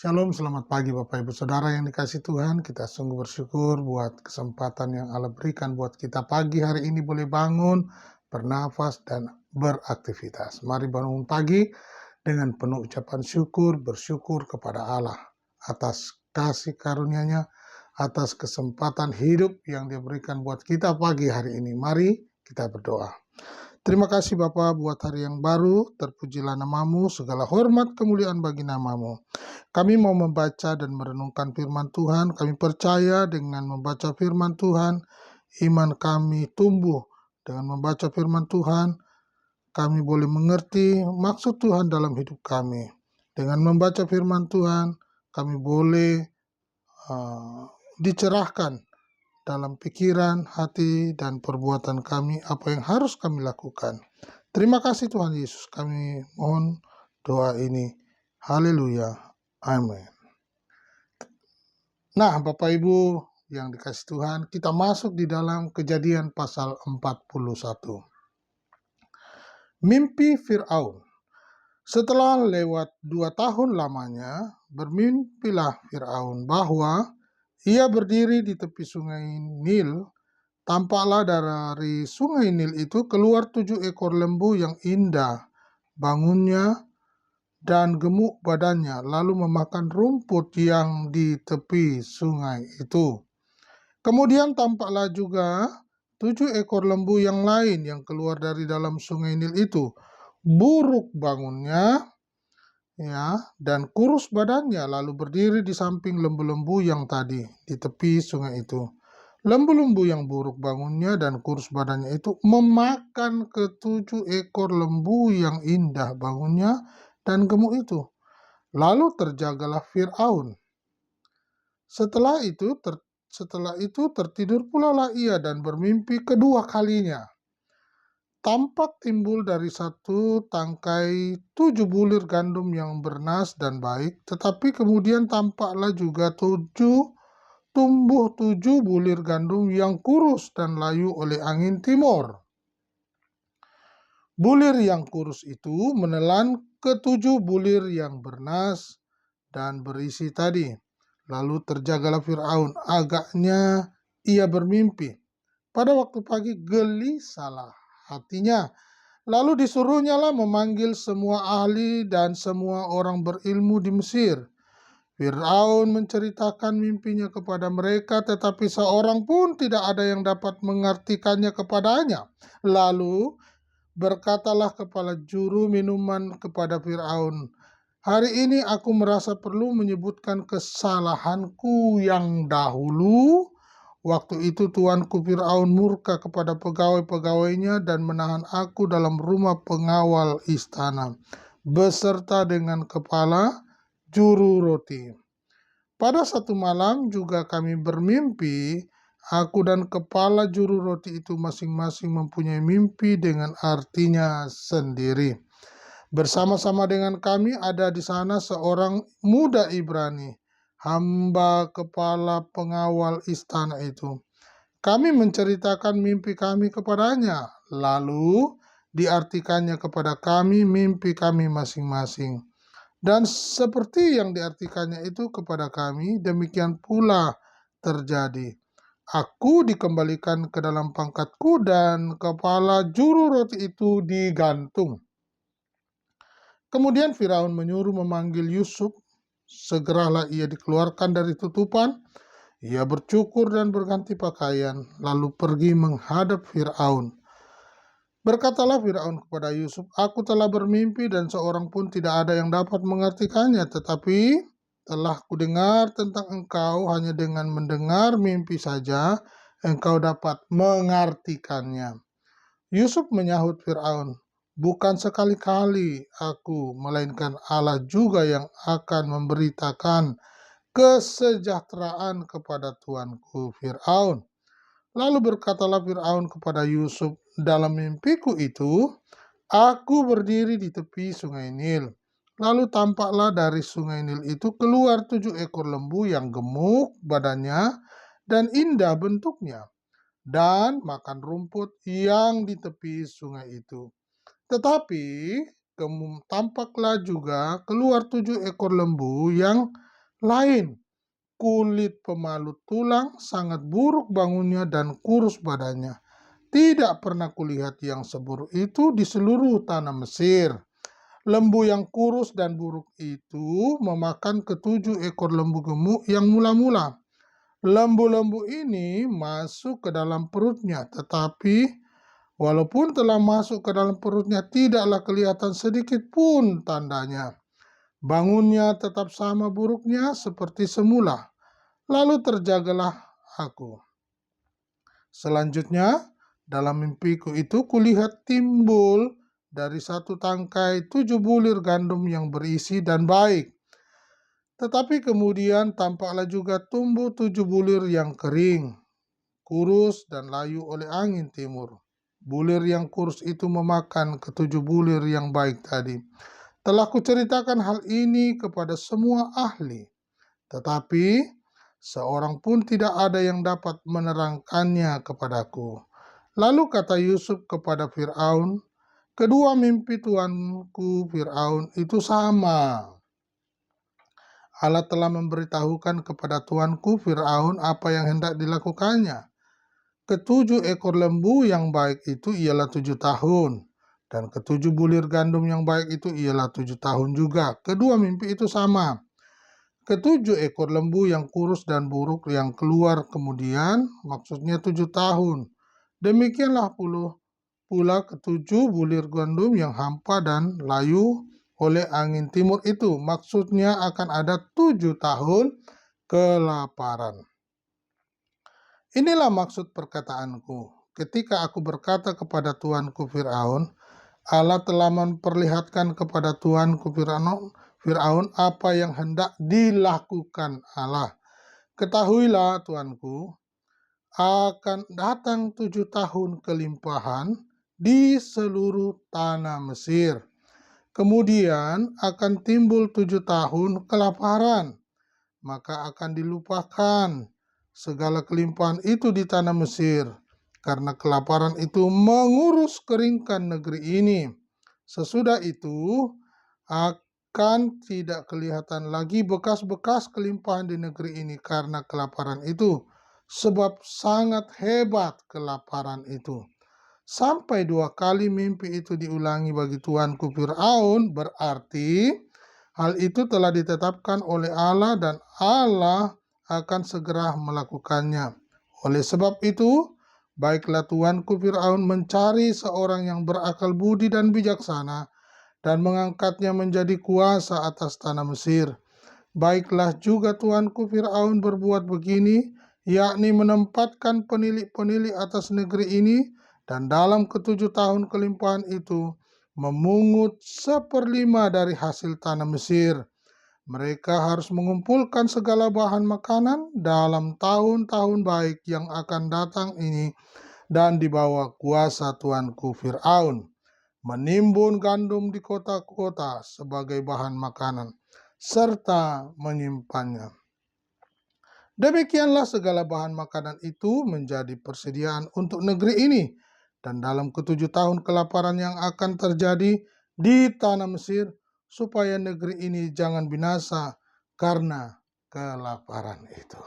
Shalom, selamat pagi Bapak Ibu Saudara yang dikasih Tuhan. Kita sungguh bersyukur buat kesempatan yang Allah berikan buat kita pagi hari ini boleh bangun, bernafas, dan beraktivitas. Mari bangun pagi dengan penuh ucapan syukur, bersyukur kepada Allah atas kasih karunia-Nya, atas kesempatan hidup yang Dia berikan buat kita pagi hari ini. Mari kita berdoa. Terima kasih Bapa buat hari yang baru, terpujilah nama-Mu, segala hormat kemuliaan bagi nama-Mu. Kami mau membaca dan merenungkan firman Tuhan, kami percaya dengan membaca firman Tuhan, iman kami tumbuh. Dengan membaca firman Tuhan, kami boleh mengerti maksud Tuhan dalam hidup kami. Dengan membaca firman Tuhan, kami boleh dicerahkan dalam pikiran, hati, dan perbuatan kami, apa yang harus kami lakukan. Terima kasih Tuhan Yesus, kami mohon doa ini. Haleluya. Amin. Nah, Bapak Ibu yang dikasih Tuhan, kita masuk di dalam Kejadian pasal 41. Mimpi Fir'aun. Setelah lewat 2 tahun lamanya, bermimpilah Fir'aun bahwa ia berdiri di tepi sungai Nil. Tampaklah dari sungai Nil itu keluar 7 ekor lembu yang indah bangunnya dan gemuk badannya, lalu memakan rumput yang di tepi sungai itu. Kemudian tampaklah juga 7 ekor lembu yang lain yang keluar dari dalam sungai Nil itu, buruk bangunnya, dan kurus badannya, lalu berdiri di samping lembu-lembu yang tadi di tepi sungai itu. Lembu-lembu yang buruk bangunnya dan kurus badannya itu memakan ke-7 ekor lembu yang indah bangunnya dan gemuk itu. Lalu terjagalah Fir'aun. Setelah itu tertidur pula lah ia dan bermimpi kedua kalinya. Tampak timbul dari satu tangkai 7 bulir gandum yang bernas dan baik, tetapi kemudian tampaklah juga tumbuh 7 bulir gandum yang kurus dan layu oleh angin timur. Bulir yang kurus itu menelan ke-7 bulir yang bernas dan berisi tadi. Lalu terjagalah Fir'aun, agaknya ia bermimpi. Pada waktu pagi gelisahlah hatinya. Lalu disuruhnyalah memanggil semua ahli dan semua orang berilmu di Mesir. Fir'aun menceritakan mimpinya kepada mereka, tetapi seorang pun tidak ada yang dapat mengartikannya kepadanya. Lalu berkatalah kepala juru minuman kepada Fir'aun, "Hari ini aku merasa perlu menyebutkan kesalahanku yang dahulu. Waktu itu tuanku Fir'aun murka kepada pegawai-pegawainya dan menahan aku dalam rumah pengawal istana, beserta dengan kepala juru roti. Pada satu malam juga kami bermimpi, aku dan kepala juru roti itu masing-masing mempunyai mimpi dengan artinya sendiri. Bersama-sama dengan kami ada di sana seorang muda Ibrani, hamba kepala pengawal istana itu. Kami menceritakan mimpi kami kepadanya, lalu diartikannya kepada kami mimpi kami masing-masing. Dan seperti yang diartikannya itu kepada kami, demikian pula terjadi. Aku dikembalikan ke dalam pangkatku dan kepala juru roti itu digantung." Kemudian Firaun menyuruh memanggil Yusuf. Segeralah ia dikeluarkan dari tutupan. Ia bercukur dan berganti pakaian, lalu pergi menghadap Firaun. Berkatalah Firaun kepada Yusuf, "Aku telah bermimpi dan seorang pun tidak ada yang dapat mengartikannya, tetapi telah kudengar tentang engkau, hanya dengan mendengar mimpi saja engkau dapat mengartikannya." Yusuf menyahut Firaun, "Bukan sekali-kali aku, melainkan Allah juga yang akan memberitakan kesejahteraan kepada tuanku Firaun." Lalu berkatalah Firaun kepada Yusuf, "Dalam mimpiku itu, aku berdiri di tepi sungai Nil. Lalu tampaklah dari sungai Nil itu keluar 7 ekor lembu yang gemuk badannya dan indah bentuknya, dan makan rumput yang di tepi sungai itu. Tetapi tampaklah juga keluar 7 ekor lembu yang lain. Kulit pemalut tulang, sangat buruk bangunnya dan kurus badannya. Tidak pernah kulihat yang seburuk itu di seluruh tanah Mesir. Lembu yang kurus dan buruk itu memakan ketujuh ekor lembu gemuk yang mula-mula. Lembu-lembu ini masuk ke dalam perutnya, tetapi walaupun telah masuk ke dalam perutnya, tidaklah kelihatan sedikit pun tandanya. Bangunnya tetap sama buruknya seperti semula. Lalu terjagalah aku. Selanjutnya, dalam mimpiku itu kulihat timbul dari satu tangkai 7 bulir gandum yang berisi dan baik. Tetapi kemudian tampaklah juga tumbuh 7 bulir yang kering, kurus dan layu oleh angin timur. Bulir yang kurus itu memakan ketujuh bulir yang baik tadi. Telah kuceritakan hal ini kepada semua ahli, tetapi seorang pun tidak ada yang dapat menerangkannya kepadaku. Lalu kata Yusuf kepada Fir'aun, kedua mimpi tuanku Fir'aun itu sama. Allah telah memberitahukan kepada tuanku Fir'aun apa yang hendak dilakukannya. Ketujuh ekor lembu yang baik itu ialah 7 tahun. Dan ketujuh bulir gandum yang baik itu ialah 7 tahun juga. Kedua mimpi itu sama. Ketujuh ekor lembu yang kurus dan buruk yang keluar kemudian, maksudnya 7 tahun. Demikianlah pula ketujuh bulir gandum yang hampa dan layu oleh angin timur itu, maksudnya akan ada 7 tahun kelaparan. Inilah maksud perkataanku. Ketika aku berkata kepada tuanku Fir'aun, Allah telah memperlihatkan kepada tuanku Fir'aun apa yang hendak dilakukan Allah. Ketahuilah tuanku, akan datang 7 tahun kelimpahan di seluruh tanah Mesir. Kemudian akan timbul 7 tahun kelaparan, maka akan dilupakan segala kelimpahan itu di tanah Mesir, karena kelaparan itu mengurus keringkan negeri ini. Sesudah itu akan tidak kelihatan lagi bekas-bekas kelimpahan di negeri ini karena kelaparan itu, sebab sangat hebat kelaparan itu. Sampai 2 kali mimpi itu diulangi bagi tuanku Fir'aun, berarti hal itu telah ditetapkan oleh Allah dan Allah akan segera melakukannya. Oleh sebab itu, baiklah tuanku Fir'aun mencari seorang yang berakal budi dan bijaksana dan mengangkatnya menjadi kuasa atas tanah Mesir. Baiklah juga tuanku Fir'aun berbuat begini, yakni menempatkan penilik-penilik atas negeri ini, dan dalam ke-7 tahun kelimpahan itu memungut 1/5 dari hasil tanah Mesir. Mereka harus mengumpulkan segala bahan makanan dalam tahun-tahun baik yang akan datang ini dan dibawa kuasa tuanku Fir'aun, menimbun gandum di kota-kota sebagai bahan makanan, serta menyimpannya. Demikianlah segala bahan makanan itu menjadi persediaan untuk negeri ini. Dan dalam ke-7 tahun kelaparan yang akan terjadi di tanah Mesir, supaya negeri ini jangan binasa karena kelaparan itu.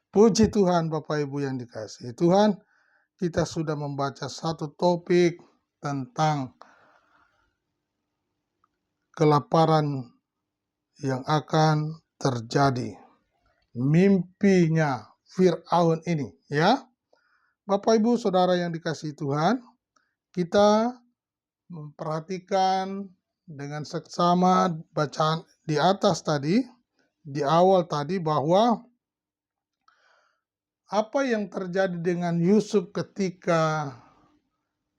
Puji Tuhan Bapak Ibu yang dikasihi Tuhan, kita sudah membaca satu topik tentang kelaparan yang akan terjadi. Mimpinya Fir'aun ini, ya. Bapak Ibu Saudara yang dikasihi Tuhan, kita memperhatikan dengan seksama bacaan di atas tadi, di awal tadi, bahwa apa yang terjadi dengan Yusuf ketika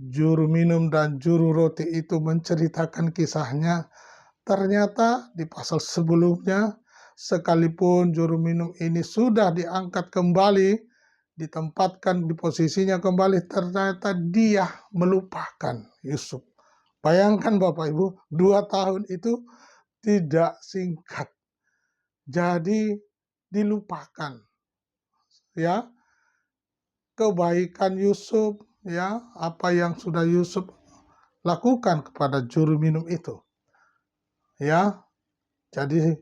juru minum dan juru roti itu menceritakan kisahnya, ternyata di pasal sebelumnya, sekalipun juru minum ini sudah diangkat kembali, ditempatkan di posisinya kembali, ternyata dia melupakan Yusuf. Bayangkan Bapak Ibu, 2 tahun itu tidak singkat. Jadi dilupakan, ya, kebaikan Yusuf, ya, apa yang sudah Yusuf lakukan kepada juru minum itu. Ya, jadi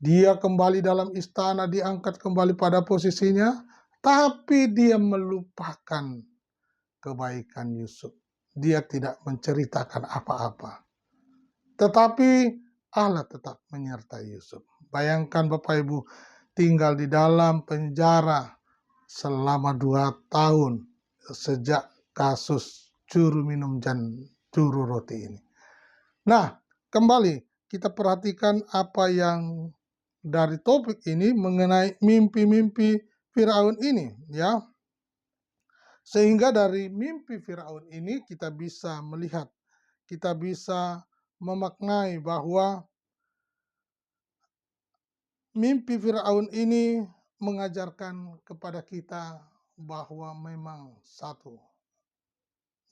Dia kembali dalam istana, diangkat kembali pada posisinya, tapi dia melupakan kebaikan Yusuf. Dia tidak menceritakan apa-apa. Tetapi Allah tetap menyertai Yusuf. Bayangkan Bapak Ibu, tinggal di dalam penjara selama 2 tahun sejak kasus juru minum dan juru roti ini. Nah, kembali kita perhatikan apa yang dari topik ini mengenai mimpi-mimpi Firaun ini, ya. Sehingga dari mimpi Firaun ini kita bisa melihat, kita bisa memaknai bahwa mimpi Firaun ini mengajarkan kepada kita bahwa memang satu,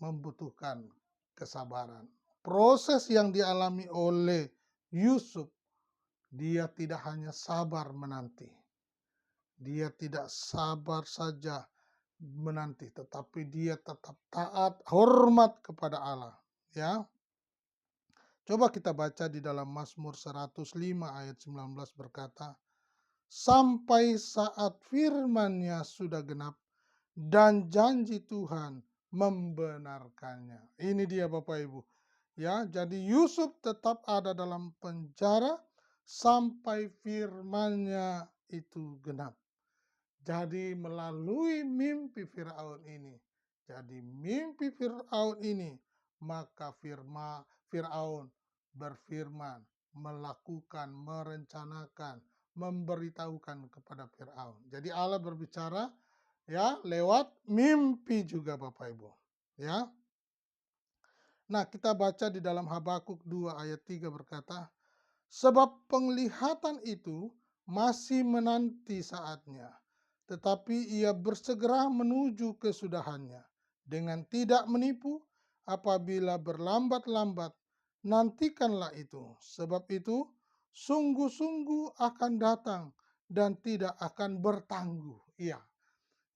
membutuhkan kesabaran. Proses yang dialami oleh Yusuf, dia tidak hanya sabar menanti. Dia tidak sabar saja menanti, tetapi dia tetap taat, hormat kepada Allah. Ya, coba kita baca di dalam Mazmur 105 ayat 19 berkata, sampai saat firman-Nya sudah genap dan janji Tuhan membenarkannya. Ini dia Bapak Ibu. Ya, jadi Yusuf tetap ada dalam penjara sampai firman-Nya itu genap. Jadi melalui mimpi Firaun ini, maka Firaun berfirman, melakukan, merencanakan, memberitahukan kepada Firaun. Jadi Allah berbicara ya lewat mimpi juga Bapak Ibu. Ya. Nah, kita baca di dalam Habakuk 2 ayat 3 berkata, sebab penglihatan itu masih menanti saatnya, tetapi ia bersegera menuju kesudahannya. Dengan tidak menipu, apabila berlambat-lambat, nantikanlah itu. Sebab itu, sungguh-sungguh akan datang dan tidak akan bertangguh. Iya,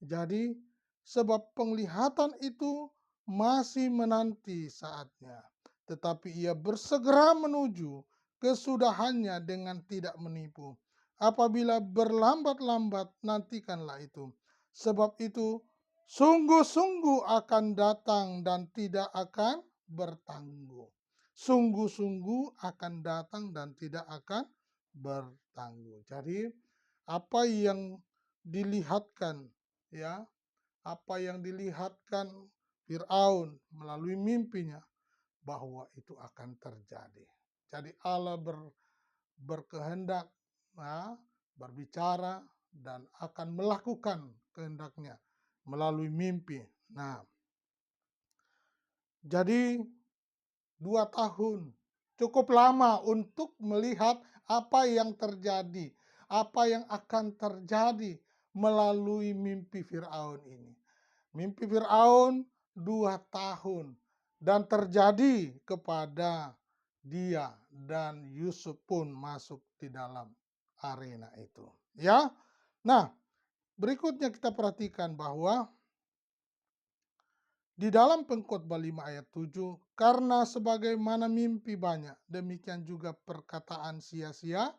jadi sebab penglihatan itu masih menanti saatnya, tetapi ia bersegera menuju kesudahannya dengan tidak menipu. Apabila berlambat-lambat, nantikanlah itu. Sebab itu sungguh-sungguh akan datang dan tidak akan bertangguh. Sungguh-sungguh akan datang dan tidak akan bertangguh. Jadi apa yang dilihatkan, ya, apa yang dilihatkan Firaun melalui mimpinya, bahwa itu akan terjadi. Jadi Allah berkehendak, ya, berbicara dan akan melakukan kehendaknya melalui mimpi. Nah, jadi 2 tahun cukup lama untuk melihat apa yang terjadi, apa yang akan terjadi melalui mimpi Firaun ini. Mimpi Firaun 2 tahun dan terjadi kepada dia, dan Yusuf pun masuk di dalam arena itu. Ya. Nah, berikutnya kita perhatikan bahwa di dalam Pengkhotbah 5 ayat 7, karena sebagaimana mimpi banyak, demikian juga perkataan sia-sia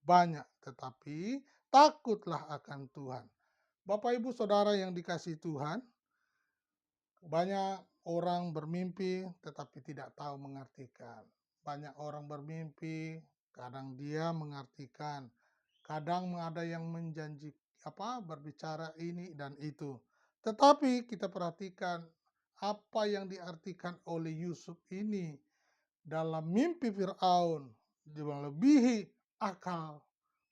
banyak, tetapi takutlah akan Tuhan. Bapak Ibu Saudara yang dikasihi Tuhan, banyak orang bermimpi tetapi tidak tahu mengartikan. Banyak orang bermimpi, kadang dia mengartikan, kadang ada yang menjanji berbicara ini dan itu. Tetapi kita perhatikan apa yang diartikan oleh Yusuf ini dalam mimpi Firaun, melebihi akal,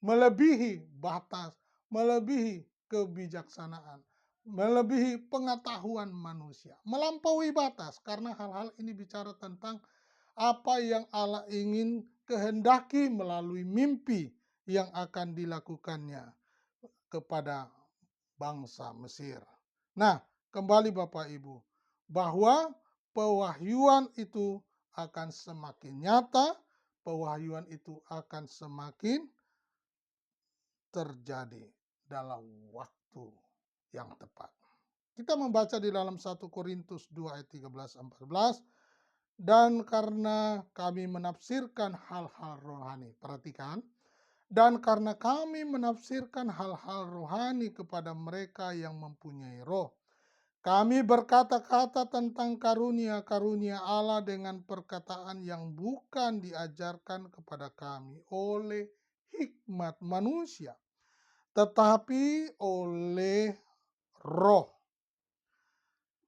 melebihi batas, melebihi kebijaksanaan, melebihi pengetahuan manusia, melampaui batas, karena hal-hal ini bicara tentang apa yang Allah ingin kehendaki melalui mimpi yang akan dilakukannya kepada bangsa Mesir. Nah, kembali Bapak Ibu, bahwa pewahyuan itu akan semakin nyata, pewahyuan itu akan semakin terjadi dalam waktu yang tepat. Kita membaca di dalam 1 Korintus 2 ayat 13-14, dan karena kami menafsirkan hal-hal rohani. Perhatikan, Dan karena kami menafsirkan hal-hal rohani kepada mereka yang mempunyai roh, kami berkata-kata tentang karunia-karunia Allah dengan perkataan yang bukan diajarkan kepada kami oleh hikmat manusia, tetapi oleh roh.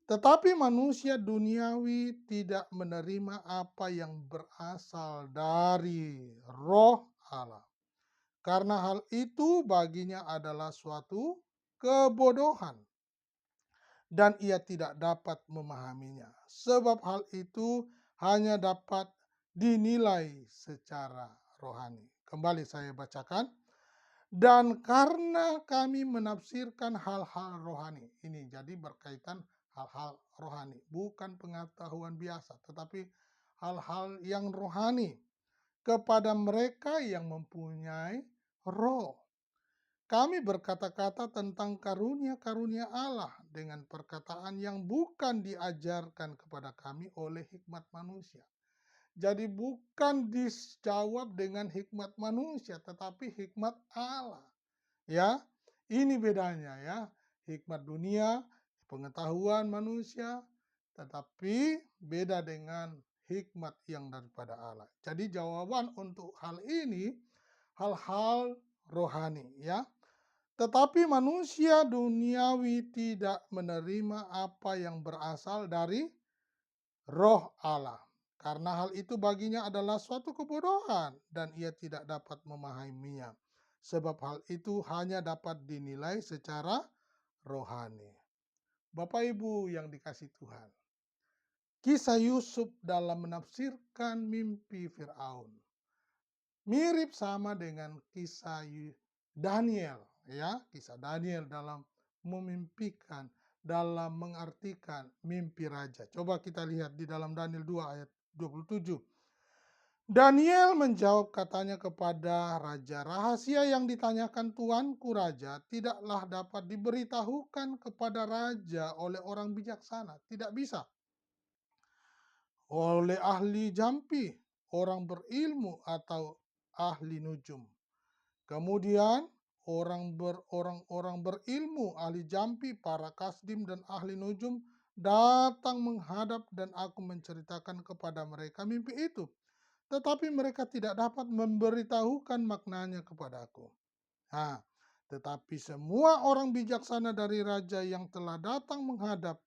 Tetapi manusia duniawi tidak menerima apa yang berasal dari roh Allah. Karena hal itu baginya adalah suatu kebodohan. Dan ia tidak dapat memahaminya. Sebab hal itu hanya dapat dinilai secara rohani. Kembali saya bacakan. Dan karena kami menafsirkan hal-hal rohani. Ini jadi berkaitan hal-hal rohani. Bukan pengetahuan biasa, tetapi hal-hal yang rohani. Kepada mereka yang mempunyai roh. Kami berkata-kata tentang karunia-karunia Allah dengan perkataan yang bukan diajarkan kepada kami oleh hikmat manusia. Jadi bukan dijawab dengan hikmat manusia, tetapi hikmat Allah. Ya, ini bedanya ya. Hikmat dunia, pengetahuan manusia, tetapi beda dengan hikmat yang daripada Allah. Jadi jawaban untuk hal ini hal-hal rohani ya. Tetapi manusia duniawi tidak menerima apa yang berasal dari roh Allah. Karena hal itu baginya adalah suatu kebodohan dan ia tidak dapat memahaminya. Sebab hal itu hanya dapat dinilai secara rohani. Bapak Ibu yang dikasih Tuhan. Kisah Yusuf dalam menafsirkan mimpi Firaun mirip sama dengan kisah Daniel ya, kisah Daniel dalam memimpikan, dalam mengartikan mimpi raja. Coba kita lihat di dalam Daniel 2 ayat 27. Daniel menjawab katanya kepada raja, rahasia yang ditanyakan tuanku raja tidaklah dapat diberitahukan kepada raja oleh orang bijaksana. Tidak bisa. Oleh ahli jampi, orang berilmu atau ahli nujum. Kemudian orang-orang berilmu, ahli jampi, para kasdim dan ahli nujum datang menghadap dan aku menceritakan kepada mereka mimpi itu. Tetapi mereka tidak dapat memberitahukan maknanya kepada aku. Nah, tetapi semua orang bijaksana dari raja yang telah datang menghadap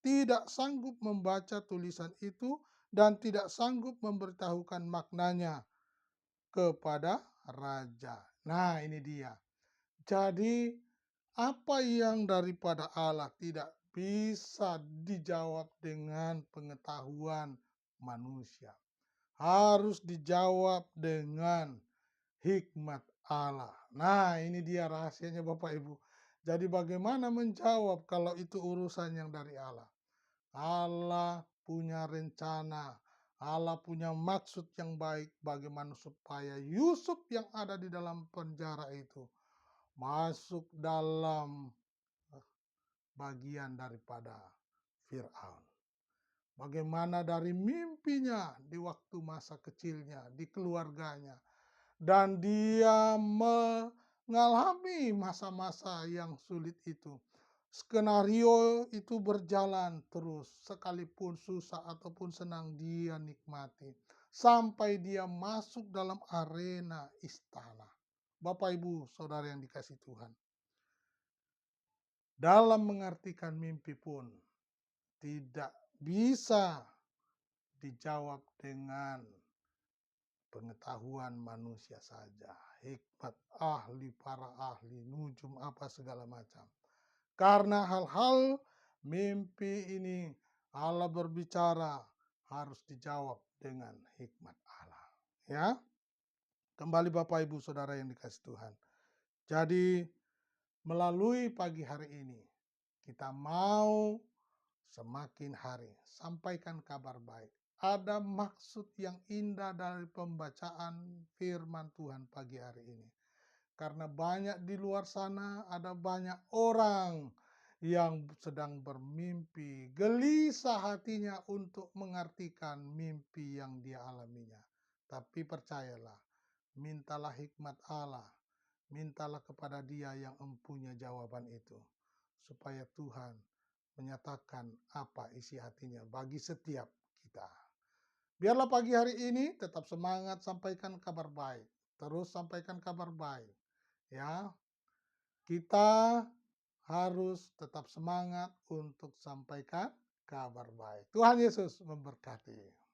tidak sanggup membaca tulisan itu dan tidak sanggup memberitahukan maknanya kepada raja. Nah, ini dia. Jadi, apa yang daripada Allah tidak bisa dijawab dengan pengetahuan manusia. Harus dijawab dengan hikmat Allah. Nah, ini dia rahasianya Bapak Ibu. Jadi bagaimana menjawab kalau itu urusan yang dari Allah? Allah punya rencana, Allah punya maksud yang baik bagaimana supaya Yusuf yang ada di dalam penjara itu masuk dalam bagian daripada Firaun. Bagaimana dari mimpinya di waktu masa kecilnya, di keluarganya. Dan dia mengalami masa-masa yang sulit itu. Skenario itu berjalan terus, sekalipun susah ataupun senang dia nikmati. Sampai dia masuk dalam arena istana. Bapak Ibu Saudara yang dikasih Tuhan. Dalam mengartikan mimpi pun tidak bisa dijawab dengan pengetahuan manusia saja. Hikmat ahli, para ahli, nujum apa segala macam. Karena hal-hal mimpi ini Allah berbicara harus dijawab dengan hikmat Allah. Ya, kembali Bapak Ibu Saudara yang dikasih Tuhan. Jadi melalui pagi hari ini kita mau semakin hari sampaikan kabar baik. Ada maksud yang indah dari pembacaan firman Tuhan pagi hari ini. Karena banyak di luar sana ada banyak orang yang sedang bermimpi, gelisah hatinya untuk mengartikan mimpi yang dia alaminya. Tapi percayalah, mintalah hikmat Allah, mintalah kepada Dia yang mempunyai jawaban itu, supaya Tuhan menyatakan apa isi hatinya bagi setiap kita. Biarlah pagi hari ini tetap semangat sampaikan kabar baik. Terus sampaikan kabar baik. Ya, kita harus tetap semangat untuk sampaikan kabar baik. Tuhan Yesus memberkati.